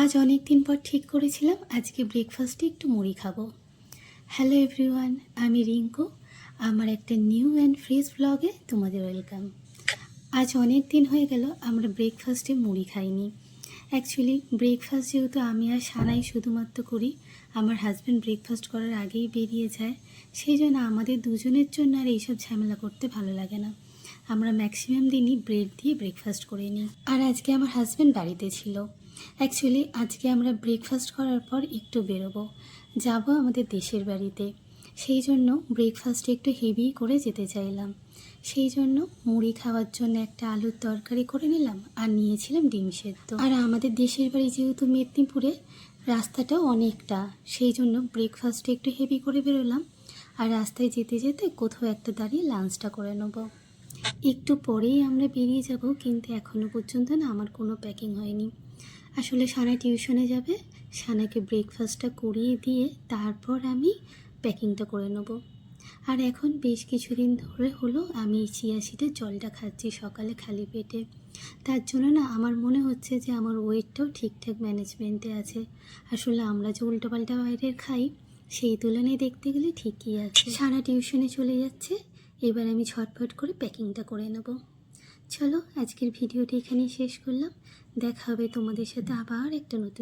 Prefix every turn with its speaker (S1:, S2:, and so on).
S1: আজ অনেক দিন পর ঠিক করেছিলাম আজকে ব্রেকফাস্টে একটু মুড়ি খাবো। হ্যালো এভরিওয়ান, আমি রিঙ্কু। আমার একটা নিউ অ্যান্ড ফ্রেশ ব্লগে তোমাদের ওয়েলকাম। আজ অনেক দিন হয়ে গেল আমরা ব্রেকফাস্টে মুড়ি খাইনি। অ্যাকচুয়ালি ব্রেকফাস্ট যেহেতু আমি আর সানাই শুধুমাত্র করি, আমার হাজব্যান্ড ব্রেকফাস্ট করার আগেই বেরিয়ে যায়, সেই জন্য আমাদের দুজনের জন্য আর এইসব ঝামেলা করতে ভালো লাগে না। আমরা ম্যাক্সিমাম দিনই ব্রেড দিয়ে ব্রেকফাস্ট করে নিই। আর আজকে আমার হাজব্যান্ড বাড়িতে ছিল। অ্যাকচুয়ালি আজকে আমরা ব্রেকফাস্ট করার পর একটু বেরোবো, যাব আমাদের দেশের বাড়িতে। সেই জন্য ব্রেকফাস্টে একটু হেভি করে যেতে চাইলাম। সেই জন্য মুড়ি খাওয়ার জন্য একটা আলুর তরকারি করে নিলাম আর নিয়েছিলাম ডিম সেদ্ধ। আর আমাদের দেশের বাড়ি যেহেতু মেদিনীপুরে, রাস্তাটাও অনেকটা, সেই জন্য ব্রেকফাস্টে একটু হেভি করে বেরোলাম। আর রাস্তায় যেতে যেতে কোথাও একটা দাঁড়িয়ে লাঞ্চটা করে নেব। একটু পরেই আমরা বেরিয়ে যাব, কিন্তু এখনও পর্যন্ত না আমার কোনো প্যাকিং হয়নি। আসলে সানা টিউশনে যাবে, সানাকে ব্রেকফাস্টটা করিয়ে দিয়ে তারপর আমি প্যাকিংটা করে নেব। আর এখন বেশ কিছুদিন ধরে হলো আমি চিয়া সিডের জলটা খাচ্ছি সকালে খালি পেটে। তার জন্য না আমার মনে হচ্ছে যে আমার ওয়েটটাও ঠিকঠাক ম্যানেজমেন্টে আছে। আসলে আমরা যে উল্টোপাল্টা বাইরের খাই, সেই তুলনায় দেখতে গেলে ঠিকই আছে। সানা টিউশনে চলে যাচ্ছে, এবার আমি ঝটফট করে প্যাকিংটা করে নেব। চলো আজকের ভিডিওটি এখানেই শেষ করলাম। দেখা হবে তোমাদের সাথে আবার একটা নতুন